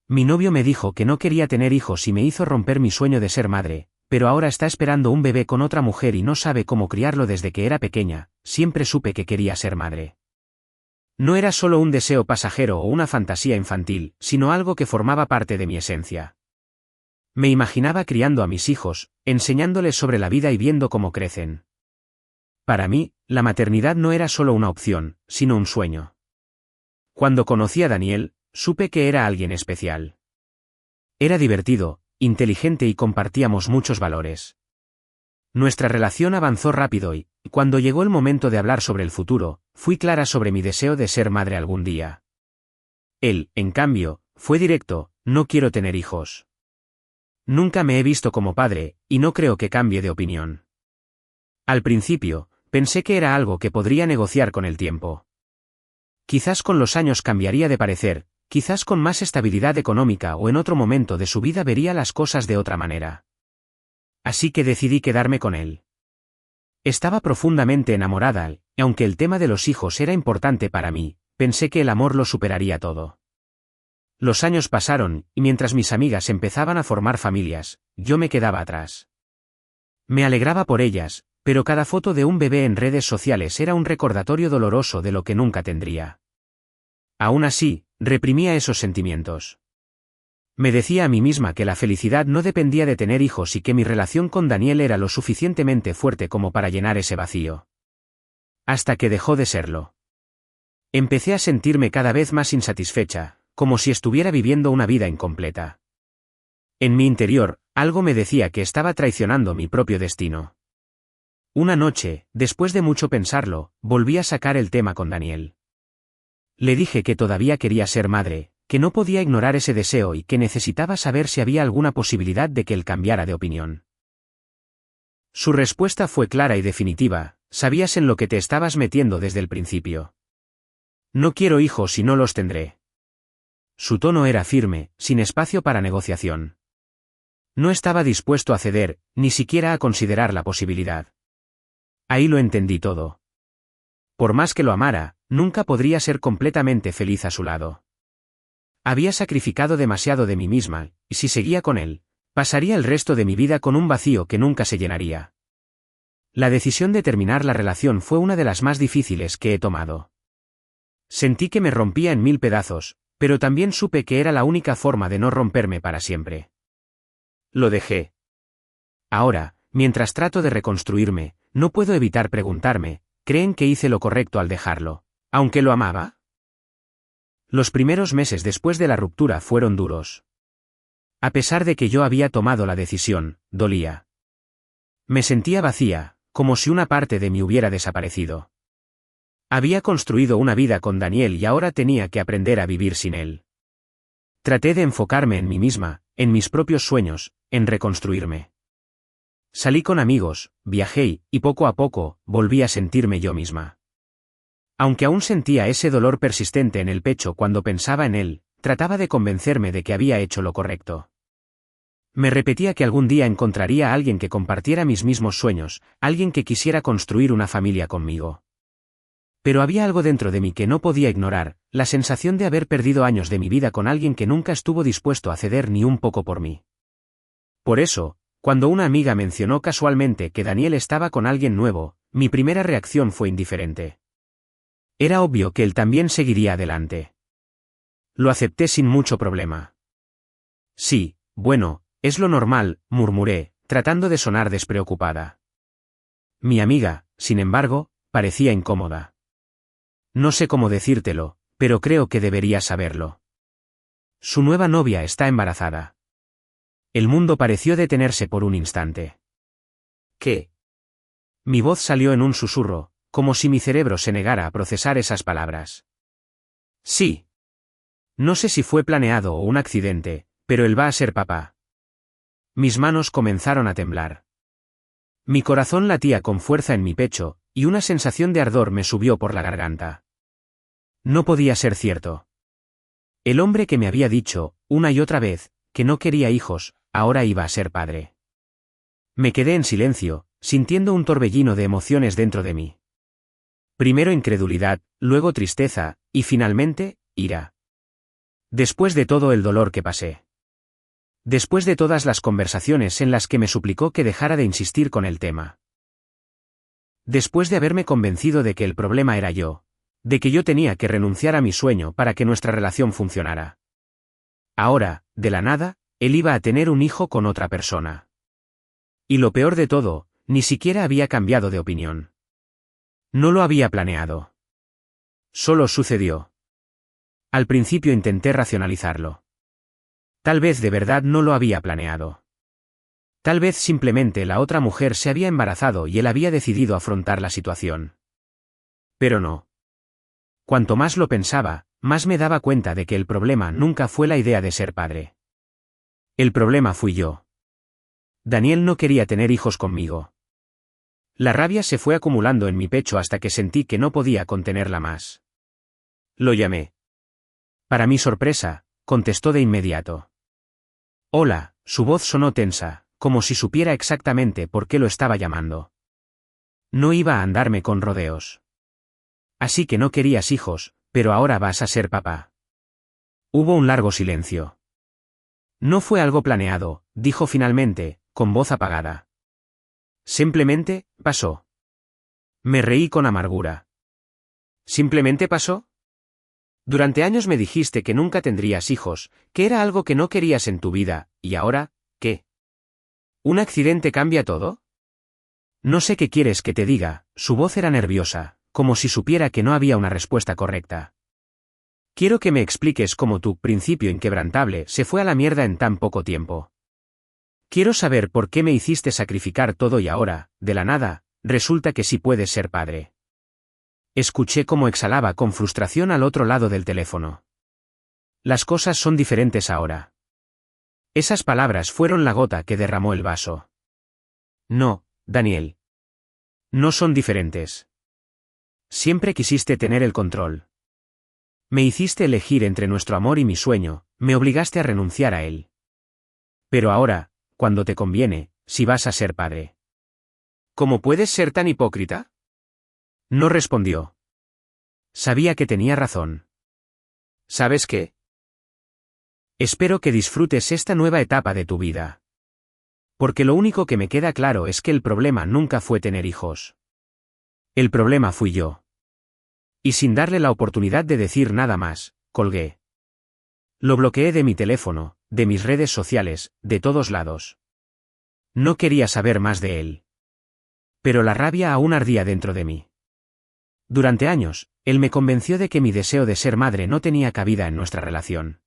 Mi novio me dijo que no quería tener hijos y me hizo romper mi sueño de ser madre, pero ahora está esperando un bebé con otra mujer y no sabe cómo criarlo desde que era pequeña. Siempre supe que quería ser madre. No era solo un deseo pasajero o una fantasía infantil, sino algo que formaba parte de mi esencia. Me imaginaba criando a mis hijos, enseñándoles sobre la vida y viendo cómo crecen. Para mí, la maternidad no era solo una opción, sino un sueño. Cuando conocí a Daniel, supe que era alguien especial. Era divertido, inteligente y compartíamos muchos valores. Nuestra relación avanzó rápido y, cuando llegó el momento de hablar sobre el futuro, fui clara sobre mi deseo de ser madre algún día. Él, en cambio, fue directo: no quiero tener hijos. Nunca me he visto como padre, y no creo que cambie de opinión. Al principio, pensé que era algo que podría negociar con el tiempo. Quizás con los años cambiaría de parecer, quizás con más estabilidad económica o en otro momento de su vida vería las cosas de otra manera. Así que decidí quedarme con él. Estaba profundamente enamorada, y aunque el tema de los hijos era importante para mí, pensé que el amor lo superaría todo. Los años pasaron, y mientras mis amigas empezaban a formar familias, yo me quedaba atrás. Me alegraba por ellas, pero cada foto de un bebé en redes sociales era un recordatorio doloroso de lo que nunca tendría. Aún así, reprimía esos sentimientos. Me decía a mí misma que la felicidad no dependía de tener hijos y que mi relación con Daniel era lo suficientemente fuerte como para llenar ese vacío. Hasta que dejó de serlo. Empecé a sentirme cada vez más insatisfecha, como si estuviera viviendo una vida incompleta. En mi interior, algo me decía que estaba traicionando mi propio destino. Una noche, después de mucho pensarlo, volví a sacar el tema con Daniel. Le dije que todavía quería ser madre, que no podía ignorar ese deseo y que necesitaba saber si había alguna posibilidad de que él cambiara de opinión. Su respuesta fue clara y definitiva: sabías en lo que te estabas metiendo desde el principio. No quiero hijos y no los tendré. Su tono era firme, sin espacio para negociación. No estaba dispuesto a ceder, ni siquiera a considerar la posibilidad. Ahí lo entendí todo. Por más que lo amara, nunca podría ser completamente feliz a su lado. Había sacrificado demasiado de mí misma, y si seguía con él, pasaría el resto de mi vida con un vacío que nunca se llenaría. La decisión de terminar la relación fue una de las más difíciles que he tomado. Sentí que me rompía en 1000 pedazos, pero también supe que era la única forma de no romperme para siempre. Lo dejé. Ahora, mientras trato de reconstruirme, no puedo evitar preguntarme: ¿creen que hice lo correcto al dejarlo, aunque lo amaba? Los primeros meses después de la ruptura fueron duros. A pesar de que yo había tomado la decisión, dolía. Me sentía vacía, como si una parte de mí hubiera desaparecido. Había construido una vida con Daniel y ahora tenía que aprender a vivir sin él. Traté de enfocarme en mí misma, en mis propios sueños, en reconstruirme. Salí con amigos, viajé y poco a poco, volví a sentirme yo misma. Aunque aún sentía ese dolor persistente en el pecho cuando pensaba en él, trataba de convencerme de que había hecho lo correcto. Me repetía que algún día encontraría a alguien que compartiera mis mismos sueños, alguien que quisiera construir una familia conmigo. Pero había algo dentro de mí que no podía ignorar: la sensación de haber perdido años de mi vida con alguien que nunca estuvo dispuesto a ceder ni un poco por mí. Por eso, cuando una amiga mencionó casualmente que Daniel estaba con alguien nuevo, mi primera reacción fue indiferente. Era obvio que él también seguiría adelante. Lo acepté sin mucho problema. Sí, bueno, es lo normal, murmuré, tratando de sonar despreocupada. Mi amiga, sin embargo, parecía incómoda. No sé cómo decírtelo, pero creo que deberías saberlo. Su nueva novia está embarazada. El mundo pareció detenerse por un instante. ¿Qué? Mi voz salió en un susurro, como si mi cerebro se negara a procesar esas palabras. Sí. No sé si fue planeado o un accidente, pero él va a ser papá. Mis manos comenzaron a temblar. Mi corazón latía con fuerza en mi pecho, y una sensación de ardor me subió por la garganta. No podía ser cierto. El hombre que me había dicho, una y otra vez, que no quería hijos, ahora iba a ser padre. Me quedé en silencio, sintiendo un torbellino de emociones dentro de mí. Primero incredulidad, luego tristeza, y finalmente, ira. Después de todo el dolor que pasé. Después de todas las conversaciones en las que me suplicó que dejara de insistir con el tema. Después de haberme convencido de que el problema era yo, de que yo tenía que renunciar a mi sueño para que nuestra relación funcionara. Ahora, de la nada, él iba a tener un hijo con otra persona. Y lo peor de todo, ni siquiera había cambiado de opinión. No lo había planeado. Solo sucedió. Al principio intenté racionalizarlo. Tal vez de verdad no lo había planeado. Tal vez simplemente la otra mujer se había embarazado y él había decidido afrontar la situación. Pero no. Cuanto más lo pensaba, más me daba cuenta de que el problema nunca fue la idea de ser padre. El problema fui yo. Daniel no quería tener hijos conmigo. La rabia se fue acumulando en mi pecho hasta que sentí que no podía contenerla más. Lo llamé. Para mi sorpresa, contestó de inmediato. Hola, su voz sonó tensa, como si supiera exactamente por qué lo estaba llamando. No iba a andarme con rodeos. Así que no querías hijos, pero ahora vas a ser papá. Hubo un largo silencio. No fue algo planeado, dijo finalmente, con voz apagada. Simplemente, pasó. Me reí con amargura. ¿Simplemente pasó? Durante años me dijiste que nunca tendrías hijos, que era algo que no querías en tu vida, ¿y ahora, qué? ¿Un accidente cambia todo? No sé qué quieres que te diga, su voz era nerviosa, como si supiera que no había una respuesta correcta. Quiero que me expliques cómo tu principio inquebrantable se fue a la mierda en tan poco tiempo. Quiero saber por qué me hiciste sacrificar todo y ahora, de la nada, resulta que sí puedes ser padre. Escuché cómo exhalaba con frustración al otro lado del teléfono. Las cosas son diferentes ahora. Esas palabras fueron la gota que derramó el vaso. No, Daniel. No son diferentes. Siempre quisiste tener el control. Me hiciste elegir entre nuestro amor y mi sueño, me obligaste a renunciar a él. Pero ahora, cuando te conviene, si vas a ser padre. ¿Cómo puedes ser tan hipócrita? No respondió. Sabía que tenía razón. ¿Sabes qué? Espero que disfrutes esta nueva etapa de tu vida. Porque lo único que me queda claro es que el problema nunca fue tener hijos. El problema fui yo. Y sin darle la oportunidad de decir nada más, colgué. Lo bloqueé de mi teléfono, de mis redes sociales, de todos lados. No quería saber más de él. Pero la rabia aún ardía dentro de mí. Durante años, él me convenció de que mi deseo de ser madre no tenía cabida en nuestra relación.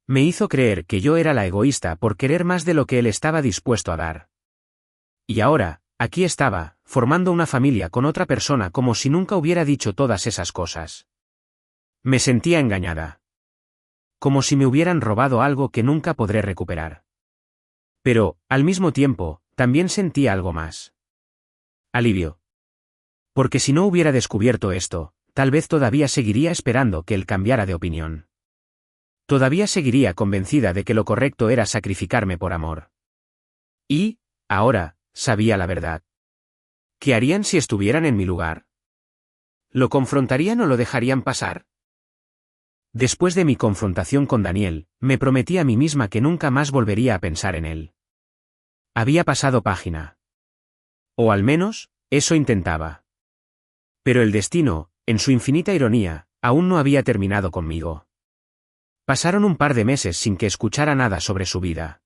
Me hizo creer que yo era la egoísta por querer más de lo que él estaba dispuesto a dar. Y ahora, aquí estaba, formando una familia con otra persona como si nunca hubiera dicho todas esas cosas. Me sentía engañada. Como si me hubieran robado algo que nunca podré recuperar. Pero, al mismo tiempo, también sentía algo más. Alivio. Porque si no hubiera descubierto esto, tal vez todavía seguiría esperando que él cambiara de opinión. Todavía seguiría convencida de que lo correcto era sacrificarme por amor. Y, ahora, sabía la verdad. ¿Qué harían si estuvieran en mi lugar? ¿Lo confrontarían o lo dejarían pasar? Después de mi confrontación con Daniel, me prometí a mí misma que nunca más volvería a pensar en él. Había pasado página. O al menos, eso intentaba. Pero el destino, en su infinita ironía, aún no había terminado conmigo. Pasaron un par de meses sin que escuchara nada sobre su vida.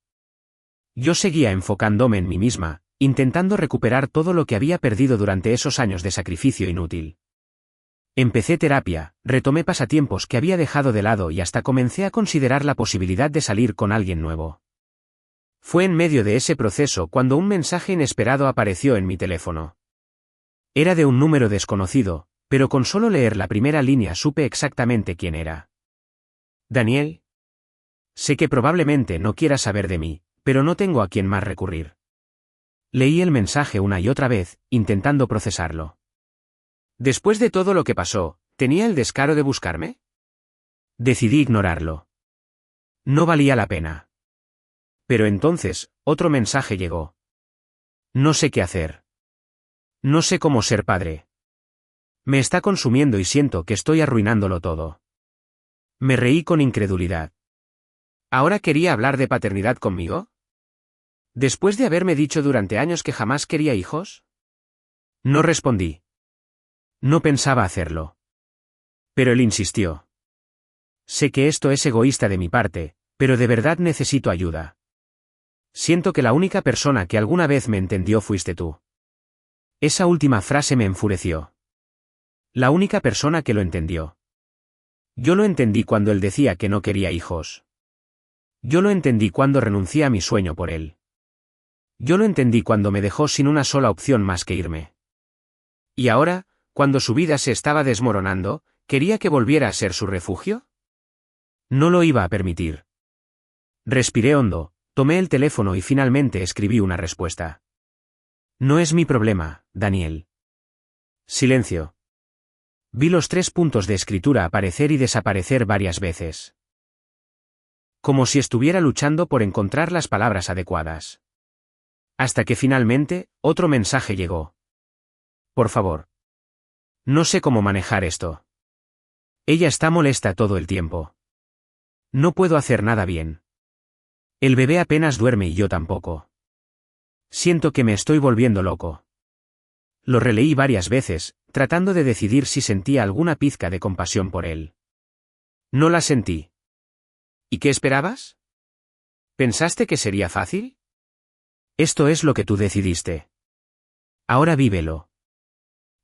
Yo seguía enfocándome en mí misma, intentando recuperar todo lo que había perdido durante esos años de sacrificio inútil. Empecé terapia, retomé pasatiempos que había dejado de lado y hasta comencé a considerar la posibilidad de salir con alguien nuevo. Fue en medio de ese proceso cuando un mensaje inesperado apareció en mi teléfono. Era de un número desconocido, pero con solo leer la primera línea supe exactamente quién era. Daniel. Sé que probablemente no quieras saber de mí, pero no tengo a quién más recurrir. Leí el mensaje una y otra vez, intentando procesarlo. Después de todo lo que pasó, ¿tenía el descaro de buscarme? Decidí ignorarlo. No valía la pena. Pero entonces, otro mensaje llegó. No sé qué hacer. No sé cómo ser padre. Me está consumiendo y siento que estoy arruinándolo todo. Me reí con incredulidad. ¿Ahora quería hablar de paternidad conmigo? ¿Después de haberme dicho durante años que jamás quería hijos? No respondí. No pensaba hacerlo. Pero él insistió. Sé que esto es egoísta de mi parte, pero de verdad necesito ayuda. Siento que la única persona que alguna vez me entendió fuiste tú. Esa última frase me enfureció. La única persona que lo entendió. Yo lo entendí cuando él decía que no quería hijos. Yo lo entendí cuando renuncié a mi sueño por él. Yo lo entendí cuando me dejó sin una sola opción más que irme. Y ahora, cuando su vida se estaba desmoronando, ¿quería que volviera a ser su refugio? No lo iba a permitir. Respiré hondo, tomé el teléfono y finalmente escribí una respuesta. No es mi problema, Daniel. Silencio. Vi los 3 puntos de escritura aparecer y desaparecer varias veces. Como si estuviera luchando por encontrar las palabras adecuadas. Hasta que finalmente, otro mensaje llegó. Por favor. No sé cómo manejar esto. Ella está molesta todo el tiempo. No puedo hacer nada bien. El bebé apenas duerme y yo tampoco. Siento que me estoy volviendo loco. Lo releí varias veces, tratando de decidir si sentía alguna pizca de compasión por él. No la sentí. ¿Y qué esperabas? ¿Pensaste que sería fácil? Esto es lo que tú decidiste. Ahora vívelo.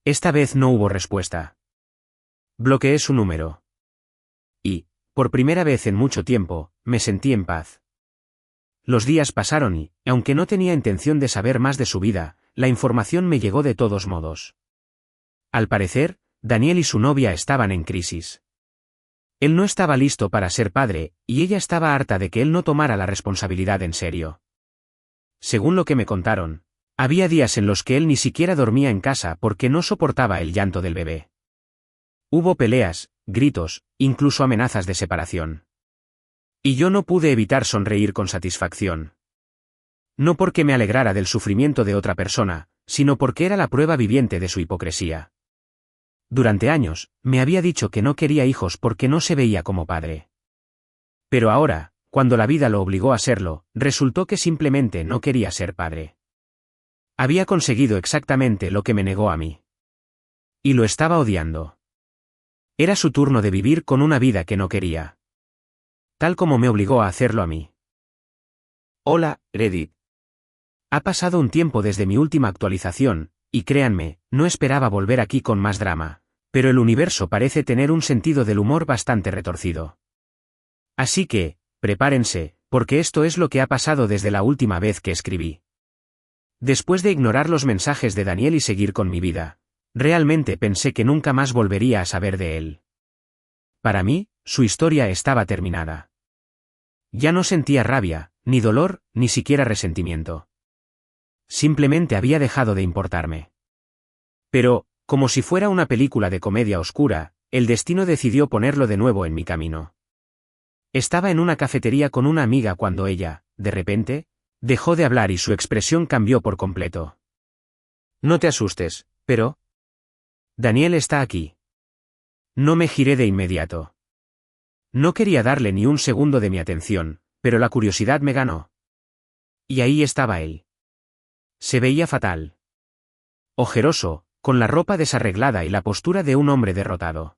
Esta vez no hubo respuesta. Bloqueé su número. Y, por primera vez en mucho tiempo, me sentí en paz. Los días pasaron y, aunque no tenía intención de saber más de su vida, la información me llegó de todos modos. Al parecer, Daniel y su novia estaban en crisis. Él no estaba listo para ser padre, y ella estaba harta de que él no tomara la responsabilidad en serio. Según lo que me contaron, había días en los que él ni siquiera dormía en casa porque no soportaba el llanto del bebé. Hubo peleas, gritos, incluso amenazas de separación. Y yo no pude evitar sonreír con satisfacción. No porque me alegrara del sufrimiento de otra persona, sino porque era la prueba viviente de su hipocresía. Durante años, me había dicho que no quería hijos porque no se veía como padre. Pero ahora, cuando la vida lo obligó a serlo, resultó que simplemente no quería ser padre. Había conseguido exactamente lo que me negó a mí. Y lo estaba odiando. Era su turno de vivir con una vida que no quería. Tal como me obligó a hacerlo a mí. Hola, Reddit. Ha pasado un tiempo desde mi última actualización, y créanme, no esperaba volver aquí con más drama, pero el universo parece tener un sentido del humor bastante retorcido. Así que, prepárense, porque esto es lo que ha pasado desde la última vez que escribí. Después de ignorar los mensajes de Daniel y seguir con mi vida, realmente pensé que nunca más volvería a saber de él. Para mí, su historia estaba terminada. Ya no sentía rabia, ni dolor, ni siquiera resentimiento. Simplemente había dejado de importarme. Pero, como si fuera una película de comedia oscura, el destino decidió ponerlo de nuevo en mi camino. Estaba en una cafetería con una amiga cuando ella, de repente, dejó de hablar y su expresión cambió por completo. No te asustes, pero... Daniel está aquí. No me giré de inmediato. No quería darle ni un segundo de mi atención, pero la curiosidad me ganó. Y ahí estaba él. Se veía fatal. Ojeroso, con la ropa desarreglada y la postura de un hombre derrotado.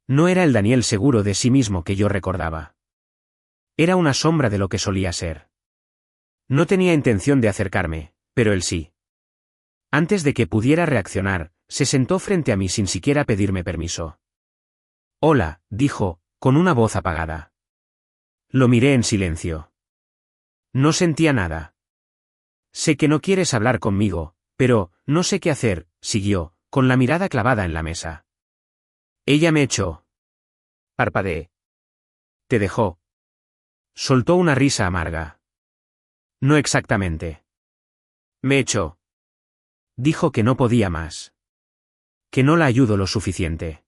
No era el Daniel seguro de sí mismo que yo recordaba. Era una sombra de lo que solía ser. No tenía intención de acercarme, pero él sí. Antes de que pudiera reaccionar, se sentó frente a mí sin siquiera pedirme permiso. Hola, dijo, con una voz apagada. Lo miré en silencio. No sentía nada. Sé que no quieres hablar conmigo, pero, no sé qué hacer, siguió, con la mirada clavada en la mesa. Ella me echó. Parpadeé. ¿Te dejó? Soltó una risa amarga. No exactamente. Me echó. Dijo que no podía más. Que no la ayudo lo suficiente.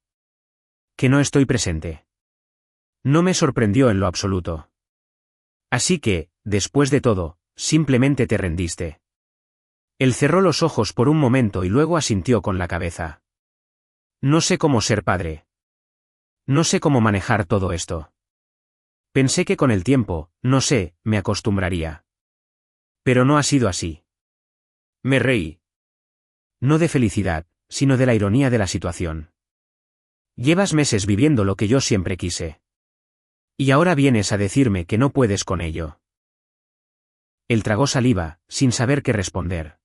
Que no estoy presente. No me sorprendió en lo absoluto. Así que, después de todo, simplemente te rendiste. Él cerró los ojos por un momento y luego asintió con la cabeza. No sé cómo ser padre. No sé cómo manejar todo esto. Pensé que con el tiempo, no sé, me acostumbraría. Pero no ha sido así. Me reí. No de felicidad, sino de la ironía de la situación. Llevas meses viviendo lo que yo siempre quise. Y ahora vienes a decirme que no puedes con ello. Él tragó saliva, sin saber qué responder.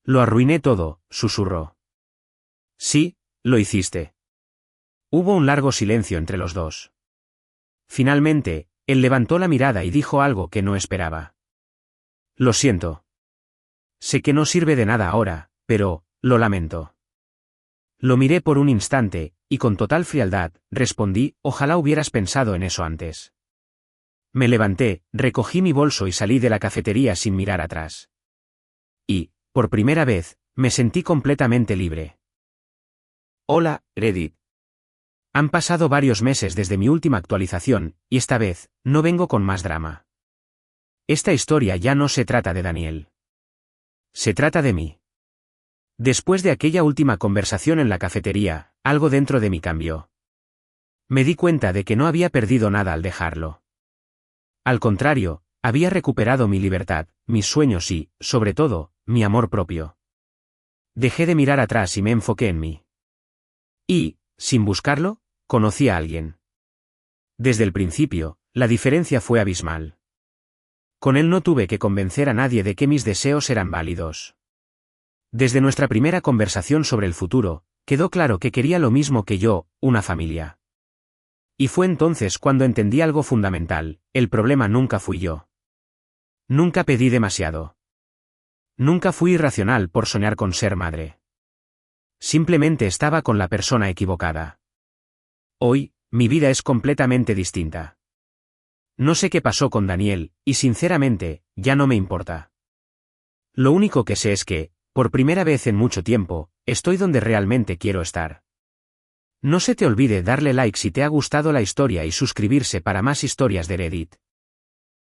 Lo arruiné todo, susurró. Sí, lo hiciste. Hubo un largo silencio entre los dos. Finalmente, él levantó la mirada y dijo algo que no esperaba. Lo siento. Sé que no sirve de nada ahora, pero, lo lamento. Lo miré por un instante, y con total frialdad, respondí, ojalá hubieras pensado en eso antes. Me levanté, recogí mi bolso y salí de la cafetería sin mirar atrás. Y, por primera vez, me sentí completamente libre. Hola, Reddit. Han pasado varios meses desde mi última actualización, y esta vez, no vengo con más drama. Esta historia ya no se trata de Daniel. Se trata de mí. Después de aquella última conversación en la cafetería, algo dentro de mí cambió. Me di cuenta de que no había perdido nada al dejarlo. Al contrario, había recuperado mi libertad, mis sueños y, sobre todo, mi amor propio. Dejé de mirar atrás y me enfoqué en mí. Y, sin buscarlo, conocí a alguien. Desde el principio, la diferencia fue abismal. Con él no tuve que convencer a nadie de que mis deseos eran válidos. Desde nuestra primera conversación sobre el futuro, quedó claro que quería lo mismo que yo, una familia. Y fue entonces cuando entendí algo fundamental, el problema nunca fui yo. Nunca pedí demasiado. Nunca fui irracional por soñar con ser madre. Simplemente estaba con la persona equivocada. Hoy, mi vida es completamente distinta. No sé qué pasó con Daniel, y sinceramente, ya no me importa. Lo único que sé es que, por primera vez en mucho tiempo, estoy donde realmente quiero estar. No se te olvide darle like si te ha gustado la historia y suscribirse para más historias de Reddit.